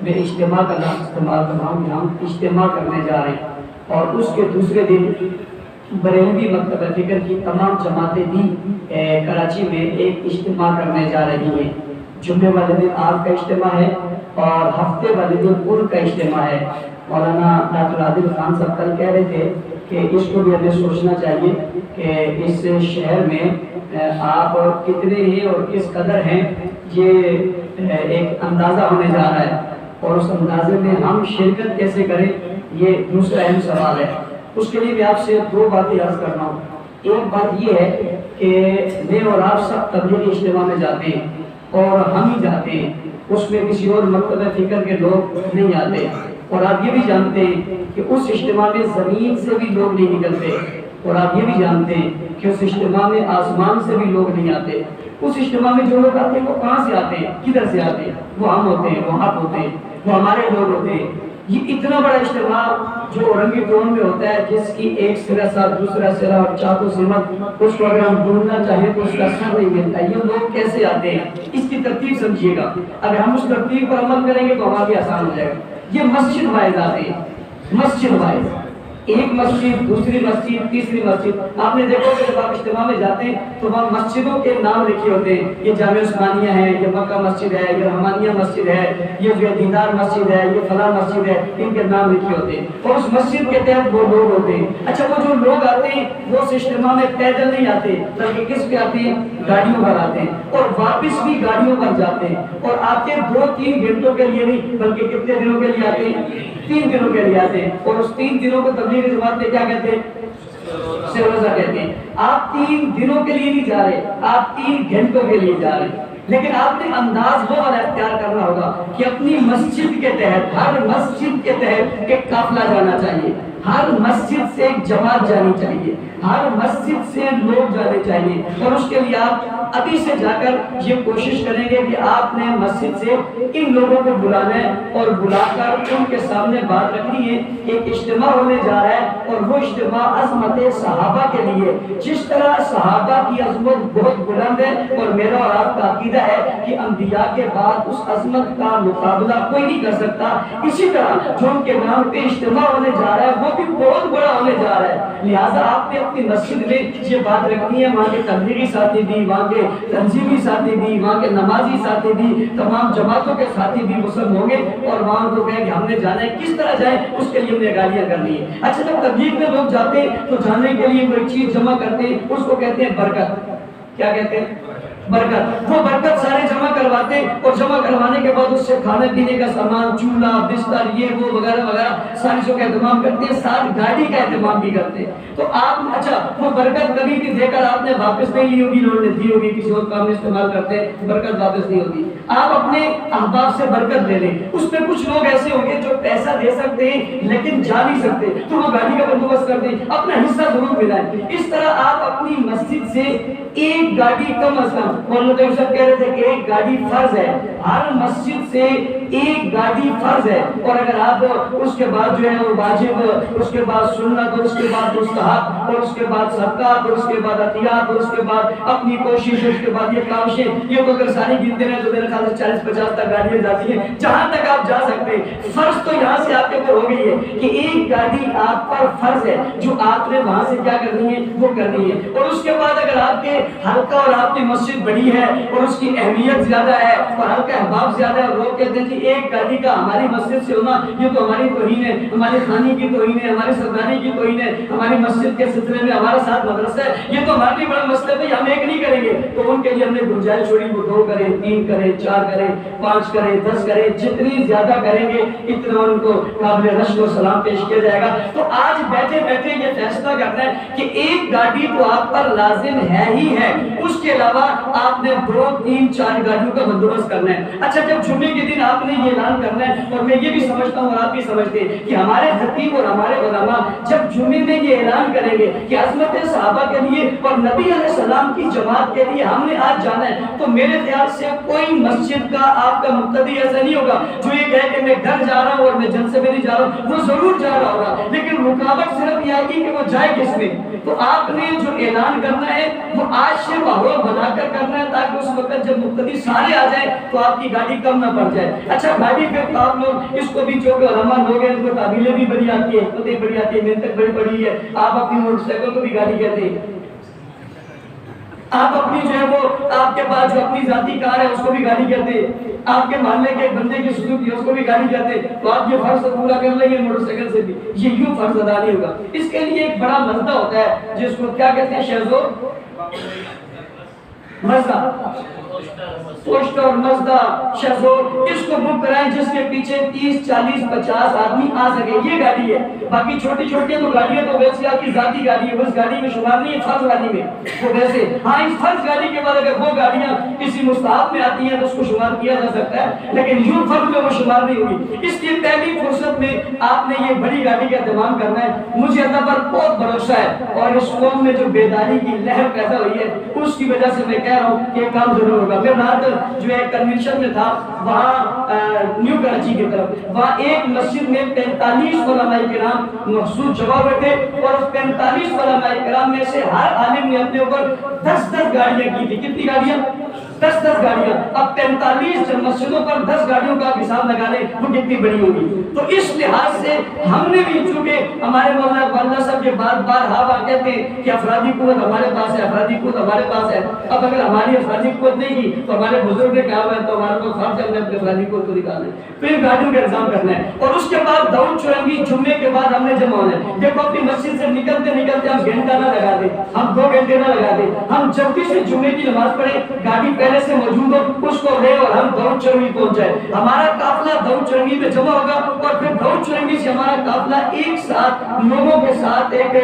میں اجتماع کا لفظ استعمال کر رہا ہوں کہ ہم اجتماع کرنے جا رہے ہیں، اور اس کے دوسرے دن بریلوی مکتبہ فکر کی تمام جماعتیں بھی کراچی میں ایک اجتماع کرنے جا رہی ہیں۔ جمعے والے دن آپ کا اجتماع ہے اور ہفتے والے دن ان کا اجتماع ہے۔ مولانا ڈاکٹر عادل خان صاحب کل کہہ رہے تھے کہ اس کو بھی ہمیں سوچنا چاہیے کہ اس شہر میں آپ کتنے ہیں اور کس قدر ہیں، یہ ایک اندازہ ہونے جا رہا ہے، اور اس اندازے میں ہم شرکت کیسے کریں یہ دوسرا اہم سوال ہے۔ اس کے لیے میں آپ سے دو باتیں عرض کرنا ہوں۔ ایک بات یہ ہے کہ میں اور آپ سب تبلیغی اجتماع میں جاتے ہیں اور ہم ہی جاتے ہیں، اس میں کسی اور مکتبہ فکر کے لوگ نہیں آتے، اور آپ یہ بھی جانتے ہیں کہ اس اجتماع میں زمین سے بھی لوگ نہیں نکلتے، اور آپ یہ بھی جانتے ہیں کہ اس اجتماع میں آسمان سے بھی لوگ نہیں آتے۔ اس اجتماع میں جو لوگ آتے ہیں وہ کہاں سے آتے ہیں، کدھر سے آتے ہیں؟ وہ ہم ہوتے ہیں، وہ آپ ہوتے ہیں، وہ ہمارے لوگ ہوتے ہیں۔ یہ اتنا بڑا اجتماع جو اورنگی ٹون میں ہوتا ہے، جس کی ایک سرا ساتھ دوسرا سرا اور چاقو سمت، اس کو اگر ہم ڈھونڈنا چاہیں تو اس کا سر نہیں ملتا۔ یہ لوگ کیسے آتے ہیں، اس کی ترتیب سمجھیے گا۔ اگر ہم اس ترتیب پر عمل کریں گے تو ہمارے لیے آسان ہو جائے گا۔ یہ مسجد وائز آتے ہیں، مسجد وائز، ایک مسجد، دوسری مسجد، تیسری مسجد۔ آپ نے دیکھو کہ جب آپ اجتماع میں جاتے ہیں تو وہاں مسجدوں کے نام لکھے ہوتے ہیں، یہ جامع عثمانیہ ہے، یہ مکہ مسجد ہے، یہ رحمانیہ مسجد ہے، یہ جو دیدار مسجد ہے، یہ فلاں مسجد ہے، ان کے نام لکھے ہوتے ہیں، اور اس مسجد کے تحت وہ لوگ ہوتے ہیں۔ اچھا، وہ جو لوگ آتے ہیں وہ اس اجتماع میں پیدل نہیں آتے، بلکہ کس پہ آتے ہیں؟ گاڑیوں پر آتے ہیں، اور واپس بھی گاڑیوں پر جاتے ہیں، اور آتے 2-3 گھنٹوں کے لیے نہیں، بلکہ کتنے دنوں کے لیے آتے ہیں؟ 3 دنوں کے لیے آتے ہیں، اور اس 3 دنوں کو تبلیغ جماعت میں کیا کہتے ہیں؟ روزہ کہتے ہیں۔ آپ 3 دنوں کے لیے نہیں جا رہے، آپ 3 گھنٹوں کے لیے جا رہے ہیں، لیکن آپ نے انداز وہ والا اختیار کرنا ہوگا کہ اپنی مسجد کے تحت، ہر مسجد کے تحت ایک قافلہ جانا چاہیے، ہر مسجد سے ایک جماعت جانی چاہیے، ہر مسجد سے لوگ جانے چاہیے، اور اس کے لیے آپ ابھی سے جا کر یہ کوشش کریں گے کہ آپ نے مسجد سے ان لوگوں کو بلانا ہے، اور بلا کر ان کے سامنے بات رکھنی ہے۔ ایک اجتماع ہونے جا رہا ہے، اور وہ اجتماع عظمت صحابہ کے لیے، جس طرح صحابہ کی عظمت بہت بلند ہے، اور میرا اور آپ کا عقیدہ ہے کہ انبیاء کے بعد اس عظمت کا مقابلہ کوئی نہیں کر سکتا، اسی طرح جو ان کے نام پہ اجتماع ہونے جا رہا ہے وہ بھی بہت بڑا ہونے جا رہا ہے۔ لہٰذا آپ نے اپنی مسجد میں یہ بات رکھنی ہے، وہاں کے تبلیغی ساتھی بھی، وہاں کے تنظیمی ساتھی بھی، وہاں کے نمازی ساتھی بھی، تمام جماعتوں کے ساتھی بھی مسلم ہوں گے، اور وہاں کو کہیں کہ ہم نے جانا ہے، کس طرح جائیں اس کے لیے ہم نے گاڑیاں کرنی ہے۔ اچھا، جب تبلیغ میں لوگ جاتے ہیں تو جانے کے لیے کوئی چیز جمع کرتے ہیں، اس کو کہتے ہیں برکت۔ کیا کہتے ہیں؟ برکت۔ وہ برکت سارے جمع کرواتے ہیں، اور جمع کروانے کے بعد اس سے کھانے پینے کا سامان، چولہا، بستر، یہ وہ وغیرہ وغیرہ ساری چیزوں کا اہتمام کرتے ہیں، ساتھ گاڑی کا اہتمام بھی کرتے ہیں۔ تو آپ، اچھا، وہ برکت کبھی بھی دے کر آپ نے واپس نہیں لی ہوگی، انہوں نے دی ہوگی، کسی اور کام میں استعمال کرتے ہیں، برکت واپس نہیں ہوتی۔ آپ اپنے احباب سے برکت لے لیں۔ اس میں کچھ لوگ ایسے ہوں گے جو پیسہ دے سکتے ہیں لیکن جا نہیں سکتے، تو وہ گاڑی کا بندوبست کر دیں، اپنا حصہ ضرور ملائیں۔ اس طرح آپ اپنی مسجد سے ایک گاڑی کم از کم، مولانا صاحب کہہ رہے تھے کہ ایک گاڑی فرض ہے، ہر مسجد سے ایک گاڑی فرض ہے، اور اگر آپ اس کے بعد جو ہے وہ واجب، اس کے بعد سنت، اور اس کے بعد مستحب، اور اس کے بعد صدقات، اور اس کے بعد عطیات، اور اس کے بعد اپنی کوشش، اس کے بعد یہ کاوشیں، یہ تو اگر ساری گنتے ہیں تو میرے خیال سے 40-50 تک گاڑیاں جاتی ہیں، جہاں تک آپ جا سکتے ہیں۔ فرض تو یہاں سے آپ کے اوپر ہو گئی ہے کہ ایک گاڑی آپ پر فرض ہے، جو آپ نے وہاں سے کیا کرنی ہے، وہ کرنی ہے۔ اور اس کے بعد اگر آپ کے حلقہ اور آپ کی مسجد بڑی ہے اور اس کی اہمیت زیادہ ہے اور حلقہ احباب زیادہ ہے، اور لوگ کہتے ہیں کہ ایک گاڑی کا ہماری مسجد سے ہونا یہ تو ہماری توہین ہے، ہماری خانی کی توہین ہے، ہماری سرداری کی توہین ہے، ہماری مسجد کے سلسلے میں ہمارا ساتھ مدرسہ ہے، یہ تو ہمارے لیے بڑا مسئلہ ہے، ہم ایک نہیں کریں گے۔ تو ان کے لیے ہم نے گنجائش چھوڑی، وہ 2 کریں، 3 کریں، 4 کریں، 5 کریں، 10 کریں، جتنی زیادہ کریں گے اتنا ان کو قابل رشک و سلام پیش کیا جائے گا۔ تو آج بیٹھے بیٹھے یہ فیصلہ کرنا ہے کہ ایک گاڑی تو آپ پر لازم ہے ہی ہے، اس کے علاوہ آپ نے 2، 3، 4 گاڑیوں کا بندوبست کرنا ہے۔ اچھا، جب جمعے کے دن آپ نے یہ اعلان کرنا ہے، اور میں یہ بھی سمجھتا ہوں اور آپ بھی سمجھتے ہیں کہ ہمارے خطیب اور ہمارے علماء جب جمعے میں یہ اعلان کریں گے کہ عظمت صحابہ کے لیے اور نبی علیہ السلام کی جماعت کے لیے ہم نے آج جانا ہے، تو میرے خیال سے کوئی مسجد کا آپ کا مقتدی ایسا نہیں ہوگا جو یہ کہے کہ میں گھر جا رہا ہوں اور میں جلسے میں نہیں جا رہا ہوں، وہ ضرور جا رہا ہوگا، لیکن رکاوٹ صرف یہ آئے گی کہ وہ جائے کس میں. تو آپ نے جو اعلان کرنا ہے وہ آج سے ماحول بنا کر کرنا ہے، تاکہ اس وقت جب مقتدی سارے آ جائیں تو آپ کی گاڑی کم نہ پڑ جائے. اچھا گاڑی پہ آپ لوگ اس کو بھی جو کہ علماء لوگ ہیں ان کو تعبیریں بھی بڑی آتی ہے، حکمتیں بڑی آتی ہے، محنت بڑی بڑی ہے. آپ اپنی موٹر سائیکل کو بھی گاڑی کہتے ہیں، آپ اپنی جو ہے وہ آپ کے پاس جو اپنی ذاتی کار ہے اس کو بھی گاڑی کہتے ہیں، آپ کے محلے کے ایک بندے کی سوزوکی ہے اس کو بھی گاڑی کہتے ہیں. تو آپ یہ فرض پورا کر لیں گے موٹر سائیکل سے بھی، یہ یوں فرض ادا نہیں ہوگا. اس کے لیے ایک بڑا مزدہ ہوتا ہے جس کو کیا کہتے ہیں شہزو مزدہ، پوسٹ اور مزدہ شہزور، اس کو بک کرائیں جس کے پیچھے 30 40 50 آدمی آ سکے. یہ گاڑی ہے. باقی چھوٹی چھوٹی تو گاڑیاں تو ویسے آپ کی ذاتی گاڑی ہے، اس گاڑی میں شمار نہیں ہے فرض گاڑی میں. وہ ویسے ہاں اس فرض گاڑی کے بعد اگر وہ گاڑیاں کسی مستحب میں آتی ہیں تو اس کو شمار کیا جا سکتا ہے، لیکن یوں فرض میں وہ شمار نہیں ہوگی. اس کی پہلی فرصت میں آپ نے یہ بڑی گاڑی کا اہتمام کرنا ہے. مجھے اللہ پر بہت بھروسہ ہے اور اس قوم میں جو بیداری کی لہر پیدا ہوئی ہے اس کی وجہ سے میں کہہ رہا ہوں کہ کام ضرور ہوگا. میں رات جو ایک کنونشن میں تھا وہاں نیو کراچی کی طرف، وہاں ایک مسجد میں 45 علماء کرام مخصوص جمع ہوئے تھے اور اس 45 علماء کرام میں سے ہر عالم نے اپنے اوپر 10 گاڑیاں کی تھی. کتنی گاڑیاں؟ 10 گاڑیاں. اب 45 مسجدوں پر 10 گاڑیوں کا حساب لگا لیں وہ کتنی بڑی ہوگی. تو اس لحاظ سے ہم نے بھی چونکہ ہمارے مولانا صاحب کے بار بار ہاں کہتے ہیں کہ افرادی قوت ہمارے پاس ہے، افرادی قوت ہمارے پاس ہے. اب اگر ہماری افرادی قوت نہیں کی تو ہمارے بزرگ نے کہا ہوا ہے تو ہمارے کو فرض ہے اپنے افرادی قوت کو نکالنا ہے، پھر گاڑیوں کا انتظام کرنا ہے. اور اس کے بعد دعوت چورنگی جمعے کے بعد ہم نے جمع ہونا ہے. دیکھو اپنی مسجد سے نکلتے نکلتے ہم گھنٹہ نہ لگا دیں، ہم 2 گھنٹے نہ لگا دیں، ہم جلدی سے جمعے کی نماز پڑھیں، گاڑی پہلے سے موجود ہو اس کو لے اور ہم دعوت چورنگی پہنچ جائے. ہمارا قافلہ دعوت چورنگی میں جمع ہوگا اور پھر دعوت چورنگی سے ہمارا قافلہ ایک ساتھ لوگوں کے ساتھ ایک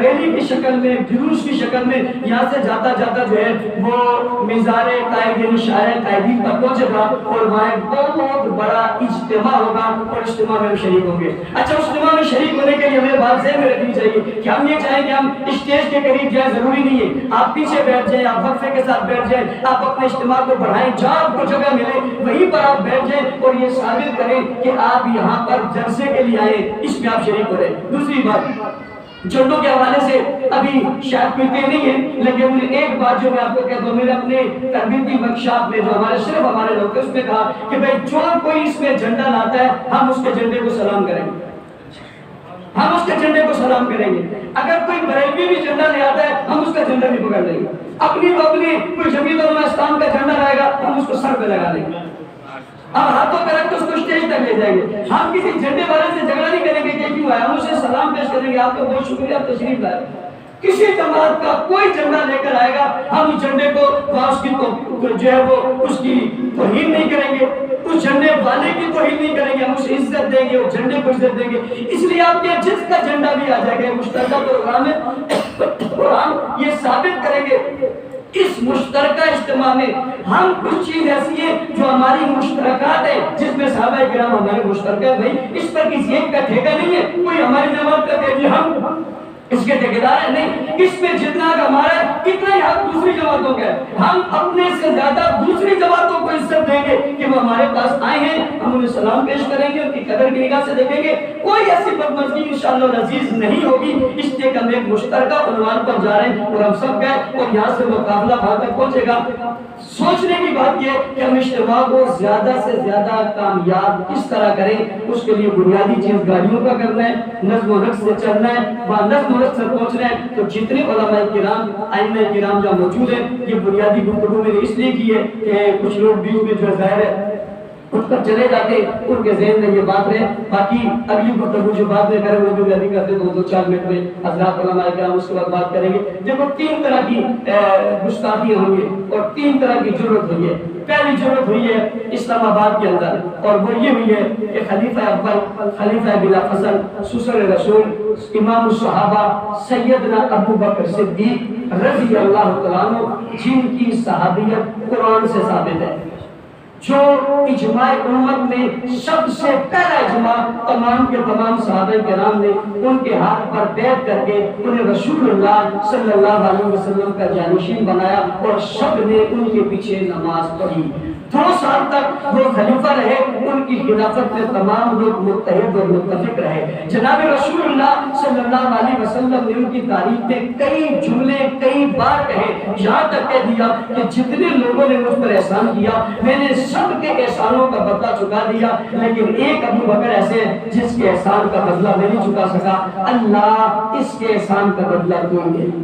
ریلی کی شکل میں، جلوس کی شکل میں یہاں سے جاتا جاتا جو ہے وہ مزار قائدین شاعر قائدین پر پہنچے گا اور وہاں ایک بہت بڑا اجتماع ہوگا اور اجتماع میں ہم شریک ہوں گے. اچھا اجتماع میں شریک ہونے کے لیے ہمیں بات ذہن میں رکھنی چاہیے کہ ہم یہ چاہیں کہ ہم اسٹیج کے قریب جائیں، ضروری نہیں ہے. آپ پیچھے بیٹھ جائیں، آپ وقفے کے ساتھ بیٹھ جائیں، آپ اپنے اجتماع کو بڑھائیں، جہاں آپ کو جگہ ملے وہیں پر آپ بیٹھ جائیں اور یہ ثابت کریں کہ آپ یہاں پر جلسے کے لیے آئے، اس میں آپ شریک ہو رہے ہیں. دوسری بات جھنڈوں کے حوالے سے ابھی شاید کوئی کہہ نہیں ہے، لیکن ایک بات جو میں آپ کو کہتا ہوں، میں نے اپنے تربیتی ورکشاپ میں جو ہمارے صرف ہمارے لوگ اس میں کہا کہ بھائی جو کوئی اس میں جھنڈا لاتا ہے ہم اس کے جھنڈے کو سلام کریں گے، ہم اس کے جھنڈے کو سلام کریں گے. اگر کوئی بریلوی بھی جھنڈا لے آتا ہے ہم اس کا جھنڈا بھی پکڑ لیں گے. اپنی تو اپنی کوئی جمیعت علماء اسلام کا جھنڈا لائے گا ہم اس کو سر پہ لگا لیں گے، اب ہاتھوں پہ رکھ کے اس کو اسٹیج تک لے جائیں گے. ہم کسی جھنڈے والے سے جھگڑا نہیں کریں گے کہ کیوں آیا، ہم اسے سلام پیش کریں گے، آپ کا بہت شکریہ آپ تشریف لائے. کسی جماعت کا کوئی جھنڈا لے کر آئے گا ہم اس جھنڈے کو اس کی جو ہے وہ اس کی توہین نہیں کریں گے، اس جھنڈے والے کی توہین نہیں کریں گے، ہم اسے عزت دیں گے، اس جھنڈے کو عزت دیں گے. اس لیے آپ کے جس کا جھنڈا بھی آ جائے گا مشترکہ پروگرام ہے اور ہم یہ ثابت کریں گے اس مشترکہ اجتماع میں ہم کچھ چیز ایسی ہے جو ہماری مشترکات ہے، جس میں صحابہ کرام ہمارے مشترکہ ہے. بھائی اس پر کسی ایک کا ٹھیکہ نہیں ہے، کوئی ہماری جماعت کا کہ ہم اس کے ٹھیکیدار ہے، نہیں. اس میں جتنا ہمارا ہے اتنا ہی حق دوسری جماعتوں کا ہے. ہم اپنے سے زیادہ دوسری جماعتوں کو عزت دیں گے کہ وہ ہمارے پاس آئے ہیں، ہم انہیں سلام پیش کریں گے، ان کی قدر کی نگاہ سے دیکھیں گے. کوئی ایسی بدمزگی انشاءاللہ العزیز نہیں ہوگی. اس لیے کہ ہم ایک مشترکہ عنوان پر جا رہے ہیں اور ہم سب گئے اور یہاں سے مقابلہ وہاں تک پہنچے گا. سوچنے کی بات یہ کہ ہم اجتماع کو زیادہ سے زیادہ کامیاب کس طرح کریں. اس کے لیے بنیادی چیز گاڑیوں کا کرنا ہے، نظم و نسق سے چلنا ہے، وہاں نظم و نسق سے پہنچنا ہے. تو جتنے علماء کرام ائمہ کرام جہاں موجود ہیں، یہ بنیادی گفتگو میں نے اس لیے کی ہے کہ کچھ لوگ بیچ میں جو ظاہر ہے اٹھ کر چلے جاتے، ان کے ذہن میں یہ بات ہے. باقی اگلی گفتگو جو بعد میں کریں وہ جو بھی کرتے تو 2-4 منٹ میں حضرات علماء کرام اس کے بعد بات کریں گے. دیکھو 3 طرح کی گستاخیاں ہوں گی اور 3 طرح کی ضرورت ہوئی ہے. پہلی ضرورت ہوئی ہے اسلام آباد کے اندر اور وہ یہ ہوئی ہے کہ خلیفہ اول، خلیفہ بلا فضل، سسر رسول، امام الصحابہ سیدنا ابو بکر صدیق رضی اللہ تعالیٰ عنہ، جن کی صحابیت قرآن سے ثابت ہے، جو اجماع امت میں سب سے پہلا اجماع تمام کے تمام صحابہ کرام نے ان کے ہاتھ پر بیعت کر کے انہیں رسول اللہ صلی اللہ علیہ وسلم کا جانشین بنایا اور سب نے ان کے پیچھے نماز پڑھی. 2 سال تک وہ خلیفہ رہے، ان کی خلافت میں تمام لوگ متحد اور متفق رہے۔ جناب رسول اللہ صلی اللہ علیہ وسلم نے ان کی تاریخ میں کئی جملے کئی بار کہے، یہاں تک کہہ دیا کہ جتنے لوگوں نے مجھ پر احسان کیا میں نے سب کے احسانوں کا بدلہ چکا دیا، لیکن ایک ابو بکر ایسے ہیں جس کے احسان کا بدلہ نہیں چکا سکا، اللہ اس کے احسان کا بدلہ کوئی نہیں۔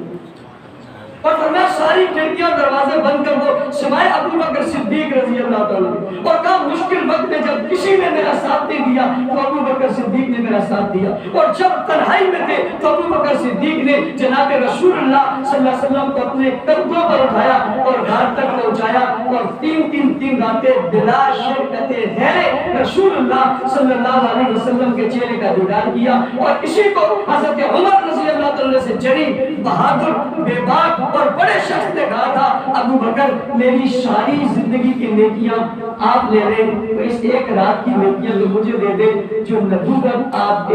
اور فرمایا ساری کھڑکیاں دروازے بند کر دو سوائے ابو بکر صدیق رضی اللہ تعالیٰ عنہ۔ اور کہا مشکل وقت میں جب کسی نے میرا ساتھ نہیں دیا تو ابو بکر صدیق نے میرا ساتھ دیا، اور جب تنہائی میں تھے تو ابو بکر صدیق نے جناب رسول اللہ صلی اللہ علیہ وسلم کو اپنے کندھوں پر اٹھایا اور گھر تک پہنچایا، اور 3 راتیں بلا شرکت غیر رسول اللہ صلی اللہ علیہ وسلم کے چہرے کا دیدار کیا۔ اور اسی کو حضرت عمر رضی اللہ تعالیٰ سے جری بہادر بے باک اور بڑے شخص نے کہا تھا ابو بکر میری ساری زندگی کی نیکیاں آپ لے لیں، تو اس ایک رات کی نیکیاں تو مجھے دے دیں جو نبوت آپ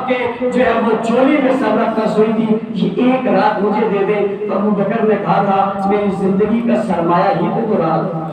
کے جو ہے وہ چولی میں سر رکھ کر سوئی تھی، یہ ایک رات مجھے دے دیں۔ تو ابو بکر نے کہا تھا میری زندگی کا سرمایہ ہی تو رات تھا۔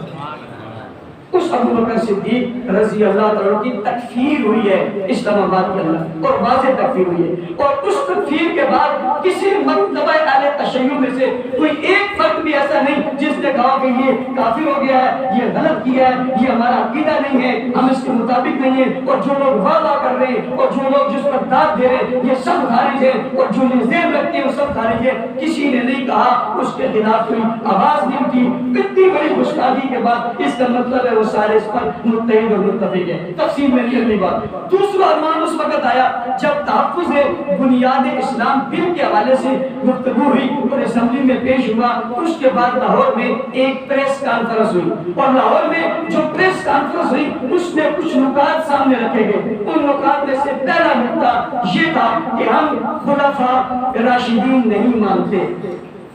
اس ابو بکر صدیق رضی اللہ تعالیٰ کی تکفیر ہوئی ہے اسلام آباد کے اندر، اور واضح تکفیر ہوئی ہے، اور اس تکفیر کے بعد کسی مکتبہ اہل تشیع میں سے کوئی ایک فرد بھی ایسا نہیں جس نے کہا کہ یہ کافر ہو گیا ہے، یہ غلط کیا ہے، یہ ہمارا عقیدہ نہیں ہے، ہم اس کے مطابق نہیں ہیں، اور جو لوگ وعدہ کر رہے ہیں اور جو لوگ جس پر داد دے رہے ہیں یہ سب خارج ہیں، اور جو یہ ذہن رکھتے ہیں وہ سب خارج ہیں۔ کسی نے نہیں کہا، اس کے خلاف کوئی آواز نہیں اٹھی۔ اتنی بڑی گستاخی کے بعد اس کا مطلب ہے وہ سارے اس پر متحد اور متفق ہیں۔ تفصیل میں نہیں اگلی بات۔ دوسرا ارمان اس وقت آیا جب تحفظ بنیاد اسلام بل کے حوالے سے گفتگو ہوئی اور اسمبلی میں پیش ہوا، اس کے بعد لاہور میں ایک پریس کانفرنس ہوئی، اور لاہور میں جو پریس کانفرنس ہوئی اس میں کچھ نکات سامنے رکھے گئے۔ ان نکات میں سے پہلا نکتہ یہ تھا کہ ہم خلفاء راشدین نہیں مانتے،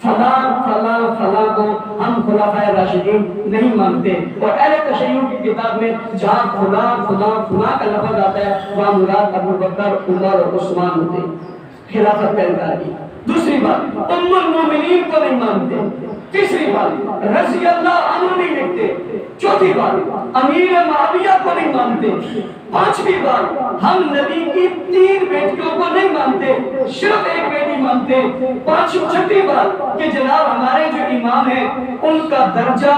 فلاں فلاں فلاں کو ہم خلفاء راشدین نہیں مانتے، اور اہل تشیع کی کتاب میں جہاں فلاں فلاں فلاں کا لفظ آتا ہے وہاں مراد ابو بکر عمر اور عثمان ہوتے ہیں۔ خلافت کا انکار کیا۔ دوسری بات ام المومنین کو نہیں مانتے۔ تیسری بات رضی اللہ عنہ نہیں لکھتے۔ چوتھی بات امیر معاویہ کو نہیں مانتے۔ پانچویں بات ہم نبی کی 3 بیٹیوں کو نہیں مانتے، صرف ایک بیٹی مانتے۔ چھٹی بات کہ جناب ہمارے جو امام ہیں ان کا درجہ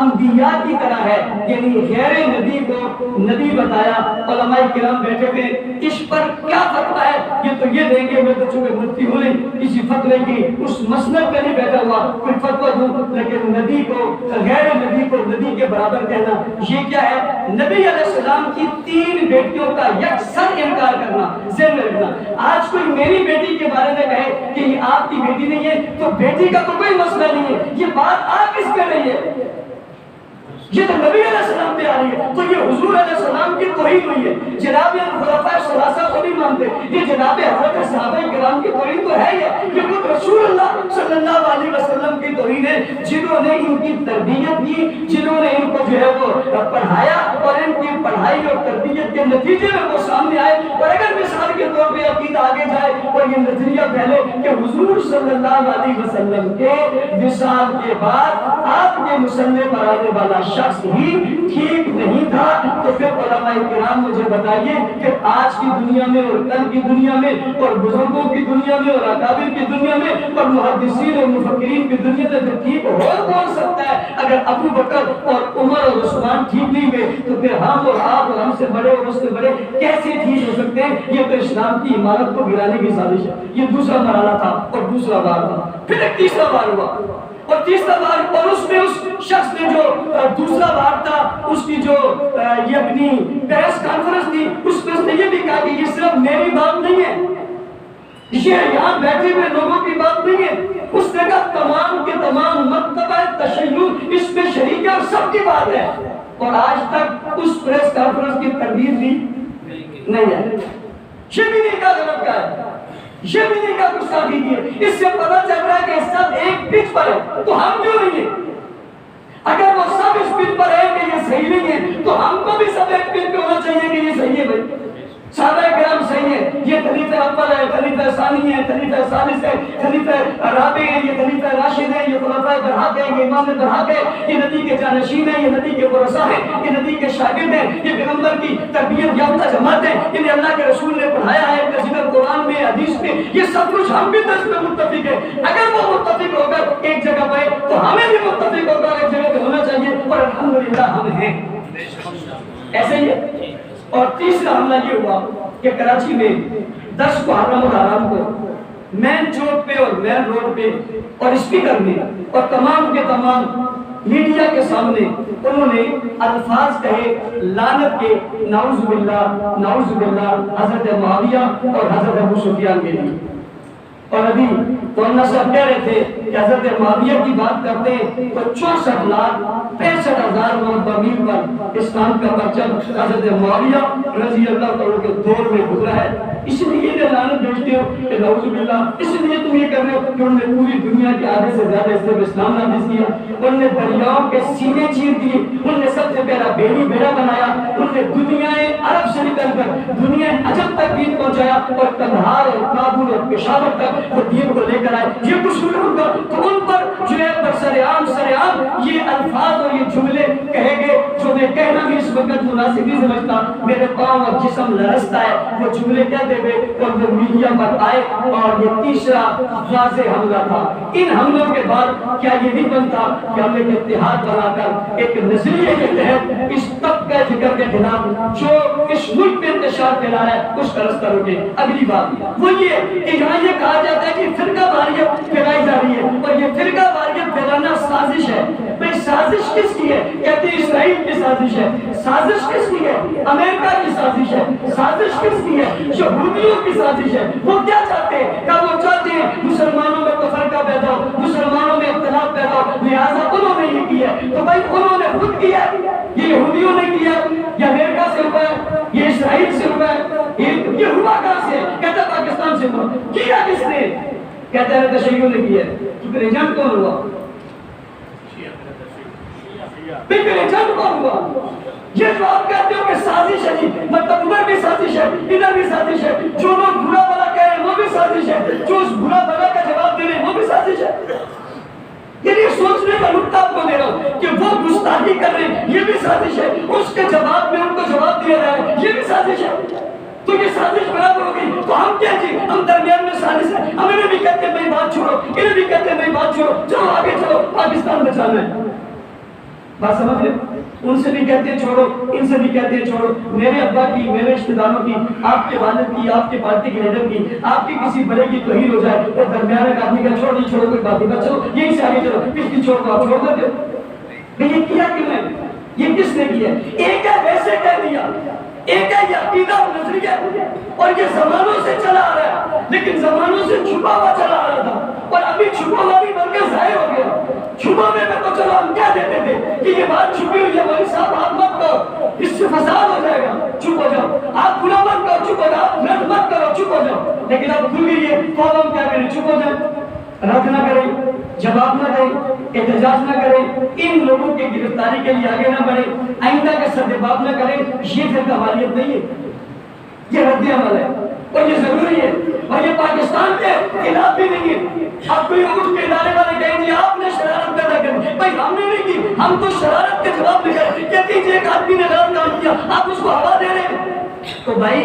انبیاء کی طرح ہے، یعنی غیر نبی کو نبی بتایا۔ علماء کرام بیٹھے ہوئے اس پر کیا فتویٰ ہے یہ تو یہ دیں گے، میں تو چونکہ مفتی ہوں نہیں کسی فتوے کی اس مسلک پہ نہیں بیٹھا ہوا کوئی فتویٰ دوں، لیکن نبی کو غیر نبی کو نبی کے برابر کہنا یہ کیا ہے؟ نبی علیہ السلام کی 3 بیٹیوں کا یکسر انکار کرنا، ذہن میں رکھنا۔ آج کوئی میری بیٹی کے بارے میں کہے کہ یہ آپ کی بیٹی نہیں ہے تو بیٹی کا تو کوئی مسئلہ نہیں ہے، یہ بات آپ کس کر رہی ہے؟ یہ تو نبی علیہ السلام پہ آ رہی ہے، تو یہ حضور علیہ السلام کی توہین ہوئی ہے۔ جناب خلفاء ثلاثہ کو نہیں مانتے، یہ جناب حضرت صحابہ کرام کی توہین تو ہے یہ خود رسول اللہ صلی اللہ علیہ وسلم کی توہین ہے، جنہوں نے ان کی تربیت کی، جنہوں نے ان کو جو ہے وہ پڑھایا، اور ان کی پڑھائی اور تربیت کے نتیجے میں وہ سامنے آئے۔ اور اگر مثال کے طور پہ عقیدہ آگے جائے اور یہ نظریہ پھیلے کہ حضور صلی اللہ علیہ وسلم کے وصال کے بعد آپ کے مسلح پر آنے والا شخص ہی ٹھیک نہیں تھا، تو پھر علماء کرام مجھے بتائیے کہ آج کی دنیا میں اور کل کی دنیا میں اور بزرگوں کی دنیا میں اور اکابر کی دنیا میں اور محدثین اور مفکرین کی دنیا میں پھر ٹھیک ہو کون سکتا ہے؟ اگر ابو بکر اور عمر اور عثمان ٹھیک نہیں ہوئے تو پھر ہم اور آپ اور ہم سے بڑے اور اس سے بڑے کیسے ٹھیک ہو سکتے ہیں؟ یہ تو اسلام کی عمارت کو گرانے کی سازش ہے۔ یہ دوسرا مرحلہ تھا اور دوسرا بار تھا، پھر ایک تیسرا بار ہوا اور تیسرا بار، اور اس میں اس شخص نے جو دوسرا بار تھا اس کی جو یہ اپنی پریس کانفرنس تھی اس میں اس نے یہ بھی کہا کہ یہ صرف میری بات نہیں ہے، یہ یہاں بیٹھے ہوئے لوگوں کی بات نہیں ہے۔ اس نے کہا تمام کے تمام مکتبہ تشیع اس میں شریک ہے اور سب کی بات ہے، اور آج تک اس پریس کانفرنس کی تردید بھی نہیں ہے۔ یہ بھی نہیں کہا غلط کا ہے، یہ بھی نہیں کہا گستاخی کی ہے۔ اس سے پتہ چل رہا ہے کہ سب ایک پچ پر ہے، تو ہم کیوں نہیں ہیں؟ اگر وہ سب اس پچ پر ہے کہ یہ صحیح نہیں ہے تو ہم کو بھی سب ایک پچ پہ ہونا چاہیے کہ یہ صحیح ہے۔ بھائی صحابہ کرام صحیح ہے، یہ خلیفہ اول ہے، خلیفہ ثانی ثانی ہے، خلیفہ ثالث ہے، خلیفہ رابع ہے، یہ خلیفہ راشد ہے، یہ خلفائے برحق ہے، یہ امام برحق ہے، یہ نبی کے جانشین ہیں، یہ نبی کے ورثاء ہیں، یہ نبی کے شاگرد ہیں، یہ پیغمبر کی تربیت یافتہ جماعت ہے، انہیں اللہ کے رسول نے پڑھایا ہے قرآن میں، حدیث میں، یہ سب کچھ ہم بھی تو اس میں متفق ہیں۔ اگر وہ متفق ہو کر ایک جگہ پہ تو ہمیں بھی متفق ہو کر ایک جگہ پہ ہونا چاہیے، اور الحمدللہ ہم ہیں ایسے ہی ہے۔ اور تیسرا حملہ یہ ہوا کہ کراچی میں 10 محرم اور حرام کو مین چوک پہ اور مین روڈ پہ اور اسپیکر میں اور تمام کے تمام میڈیا کے سامنے انہوں نے الفاظ کہے لعنت کے، نعوذ باللہ نعوذ باللہ، حضرت معاویہ اور حضرت ابو سفیان کے لیے۔ اور ابھی مولانا صاحب کہہ رہے تھے کہ حضرت معاویہ کی بات کرتے ہیں تو 64,65,000 مبین پر اسلام کا پرچم حضرت معاویہ رضی اللہ تعالیٰ کے دور میں گزرا ہے۔ اس لیے یہ لعنت بھیجتے ہو کہ نعوذ باللہ، اس لیے تم یہ کر رہے ہو کہ انہوں نے پوری دنیا کے آدھے سے زیادہ حصے میں اسلام نافذ کیا، انہوں نے دریاؤں کے سینے چیر دیے، انہوں نے سب سے پہلا بیڑا بنایا، انہوں نے دنیا عرب سے نکل کر دنیا عجب تک دین پہنچایا، اور قندھار اور کابل اور پشاور تک وہ دین کو لے کر آئے۔ یہ کچھ ان کا تو ان پر جو ہے سرعام یہ الفاظ اور یہ جملے کہے گے جو میں کہنا بھی اس وقت مناسب نہیں سمجھتا، میرے پاؤں اور جسم لرزتا ہے وہ جملے کہہ دے گے، اور وہ میڈیا پر آئے۔ اور یہ تیسرا واضح حملہ تھا۔ ان حملوں کے بعد کیا یہ نہیں بنتا کہ ہم ایک اتحاد بنا کر ایک نظریے کے تحت اس طبقہ فکر کے خلاف جو اس ملک میں انتشار پھیلا رہا ہے اس کا رستہ روکے۔ اگلی بات وہ یہ کہ یہاں یہ کہا جاتا ہے کہ فرقہ واریت پھیلائی جا رہی ہے، اور یہ فرقہ واریت پھیلانا سازش ہے۔ بھئی سازش کس کی ہے؟ کہتے ہیں اسرائیل کی سازش ہے۔ سازش کس کی ہے؟ امریکہ کی سازش ہے۔ سازش کس کی ہے؟ یہودیوں کی سازش ہے۔ وہ کیا چاہتے ہیں؟ کہ وہ چاہتے ہیں مسلمانوں میں فرقہ پیدا ہو، مسلمانوں میں اختلاف پیدا ہو، لہٰذا انہوں نے یہ کیا۔ تو بھائی انہوں نے خود کیا، یہ یہودیوں نے کیا، یہ امریکہ سے ہوا ہے، یہ اسرائیل سے ہوا ہے، یہ ہوا کہاں سے؟ کہتا پاکستان سے ہوا۔ کیا کس نے؟ کہتا ہے تشیعوں نے کیا۔ تو پھر ایجنٹ کون ہوا؟ پھر ایجنٹ کون ہوا؟ یہ جو آپ کہتے ہو کہ سازش ہے، مطلب ادھر بھی سازش ہے، ادھر بھی سازش ہے، جو لوگ برا بلا کہہ رہے ہیں وہ بھی سازش ہے، جو اس برا بلا کا جواب دے رہے ہیں وہ بھی سازش ہے۔ یہ سوچنے کا نقطہ آپ کو دے رہا ہوں کہ وہ گستاخی کر رہے ہیں، یہ بھی سازش ہے، اس کے جواب میں ان کو جواب دیا جا رہا ہے، یہ بھی سازش ہے۔ تو یہ سازش برابر ہو گئی، تو ہم کیا جی؟ ہم درمیان میں سازش ہے، ہمیں بھی کہتے ہیں بھائی بات چھوڑو، انہیں بھی کہتے ہیں بھائی بات چھوڑو، چلو آگے چلو، پاکستان بچانا ہے۔ بات سمجھ رہے؟ ان سے بھی کہتے ہیں چھوڑو، ان سے بھی کہتے ہیں چھوڑو۔ میرے ابا کی، میرے رشتہ داروں کی، آپ کے والد کی، آپ کے پارٹی کے لیڈر کی، آپ کی کسی بڑے کی توہین ہو جائے تو درمیان کا آدمی کا چھوڑ نہیں چھوڑو، کوئی بات نہیں، چلو یہیں سے آگے چلو، کس کی چھوڑ دو، آپ چھوڑ دیتے ہو۔ یہ کیا کیوں ہے؟ یہ کس نے کیا؟ ایک ہے ویسے کہہ دیا، ایک ہے یہ عقیدہ و نظریہ، اور یہ زمانوں سے چلا آ رہا ہے، لیکن زمانوں سے چھپا ہوا چلا آ رہا تھا، اور ابھی چھپا ہوا بھی بن کے ظاہر ہو گیا۔ چھپا میں تو چلو ہم کیا دیتے تھے کہ یہ بات چھپی ہوئی ہے، مولوی صاحب آپ مت کرو، اس سے فساد ہو جائے گا، چپ ہو جاؤ، آپ کھلا مت کرو، چپ ہو جاؤ، آپ رد مت کرو، چپ ہو جاؤ۔ لیکن اب کھل گئی ہے تو ہم کیا کریں؟ چپ ہو جائیں، رد نہ کریں، جواب نہ دیں، احتجاج نہ کریں، ان لوگوں کی گرفتاری کے لیے آگے نہ بڑھیں، آئندہ کے سدباب نہ کریں۔ یہ فرقہ واریت نہیں ہے، یہ رد عمل ہے، اور یہ ضروری ہے، اور یہ پاکستان کے خلاف بھی نہیں ہے۔ اب کوئی اٹھ کے ادارے والے کہیں گے آپ نے شرارت پیدا کر، بھائی ہم نے نہیں کی، ہم تو شرارت کے جواب میں گئے، کہتے ہیں ایک آدمی نے غلط کام کیا، آپ اس کو ہوا دے رہے ہیں۔ تو بھائی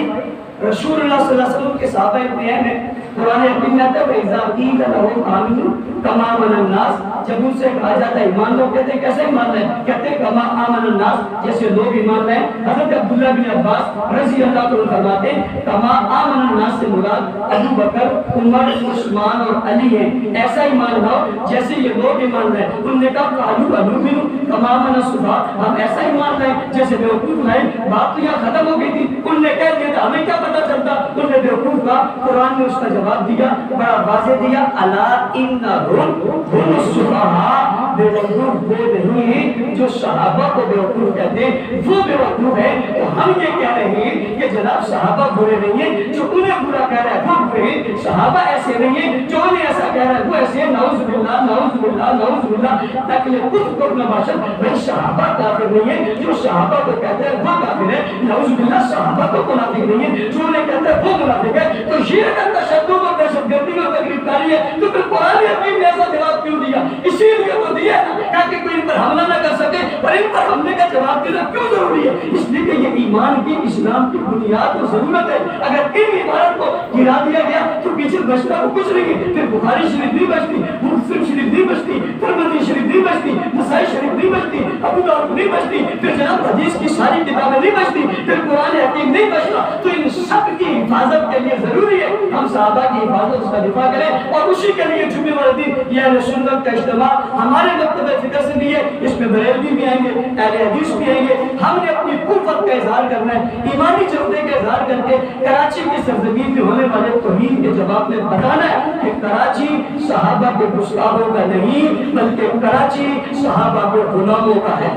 رسول اللہ صلی اللہ علیہ وسلم کے صحابہ اتنے اہم ہیں، قرآن حکیم میں آتا ہے فَإِذَا قِيلَ لَهُمْ آمِنُوا كَمَا آمَنَ النَّاسُ، جب ان سے کہا جاتا ہے ایمان لو، کہتے ہیں کیسے ایمان لائے؟ کہتے ہیں کما آمن الناس، جیسے لوگ ایمان لائے۔ حضرت عبداللہ بن عباس رضی اللہ عنہ فرماتے ہیں کما آمن الناس سے مراد ابو بکر، عمر، عثمان اور علی ہیں، ایسا ایمان لاؤ جیسے یہ لوگ ایمان لائے۔ انہوں نے کہا قالوا انؤمن کما آمن الصفاة، ہم ایسا ایمان لائے جیسے بیوقوف لائے۔ بات تو یہاں ختم ہو گئی تھی، انہوں نے کہہ دیا تھا ہمیں کیا پتا چلتا، انہوں نے بیوقوف کا قرآن نے اس کا جواب دیا، بڑا واضح دیا، الا انہم هم الصفہاء، بیوقوف وہ نہیں ہیں جو صحابہ کو بیوقوف کہتے ہیں، وہ بیوقوف ہے۔ تو ہم یہ کہہ رہے ہیں کہ جناب صحابہ برے نہیں ہیں، جو انہیں برا کہہ رہا ہے وہ برے ہیں، صحابہ ایسے نہیں ہیں، جو انہیں ایسا کہہ رہا ہے وہ ایسے ہیں۔ نعوذ باللہ نعوذ باللہ نعوذ باللہ، تاکہ یہ خود کو نہ باشد، بھائی صحابہ کافر نہیں ہیں، جو صحابہ کو کہتے ہیں وہ کافر ہے، نعوذ باللہ صحابہ کو منافق نہیں ہے، جو انہیں کہتے ہیں وہ منافق ہے۔ تو یہ اگر تشدد اور دہشت گردی اور تقریب کاری ہے، تو پھر قرآن حکیم نے ایسا جواب کیوں دیا؟ اسی لیے تو دیا تاکہ کوئی ان پر حملہ نہ کر سکے، پر ان پر حملے کا جواب دینا کیوں ضروری ہے؟ اس لیے کہ یہ ایمان کی، اسلام کی بنیاد کو ضرورت ہے۔ اگر ان عبارت کو گرا دیا گیا تو پیچھے بچتا وہ کچھ نہیں ہے۔ پھر بخاری شریف نہیں بچتی، مسلم شریف نہیں بچتی، ترمذی شریف نہیں بچتی، نسائی شریف نہیں بچتی، ابو داؤد نہیں بچتی، پھر جناب حدیث کی ساری کتابیں نہیں بچتی، پھر قرآن حکیم نہیں بچتا۔ تو ان سب کی حفاظت کے لیے ضروری ہے ہم صحابہ کی حفاظت، اس کا دفاع کریں، اور اسی کے لیے جمعے والے دن یہ اہل سنت کا اجتماع ہمارے مکتب فکر سے بھی ہے، اس میں بریلوی بھی آئیں گے، اہل حدیث بھی آئیں گے۔ ہم نے اپنی قوت کا اظہار کرنا ہے، ایمانی جذبے کا اظہار کر کے کراچی کی سرزمین میں ہونے والے توہین کے جواب میں بتانا ہے کہ کراچی صحابہ کے گستاخوں کا نہیں بلکہ کراچی صحابہ کے غلاموں کا ہے۔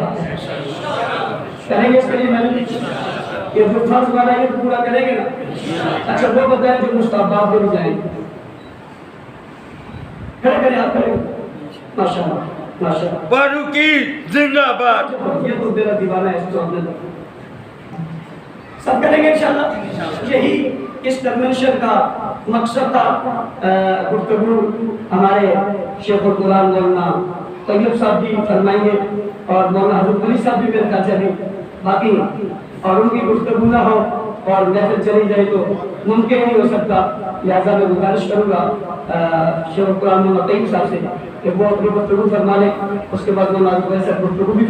کریں گے اس کے لیے محنت؟ یہ جو فرض والا ہے یہ پورا کریں گے نا؟ اچھا وہ بتائیں جو مستحبات پہ بھی جائیں گے، کھڑے کریں آپ کریں گے؟ ماشاءاللہ ماشاءاللہ، فاروقی زندہ باد۔ یہ تو میرا دیوانہ ہے، اس کو اپنے سب کریں گے انشاءاللہ۔ یہی اس کنونشن کا مقصد تھا۔ گفتگو ہمارے شیخ القرآن مولانا طیب صاحب بھی فرمائیں گے اور مولانا حضرت علی صاحب بھی میرے خیال سے باقی، اور ان کی گفتگو نہ ہو اور محفل چلی جائے تو ممکن نہیں ہو سکتا، لہذا میں گزارش کروں گا شیخ القرآن مولانا طیب صاحب سے کہ وہ اپنی گفتگو فرما لیں، اس کے بعد مولانا حضرت علی صاحب گفتگو بھی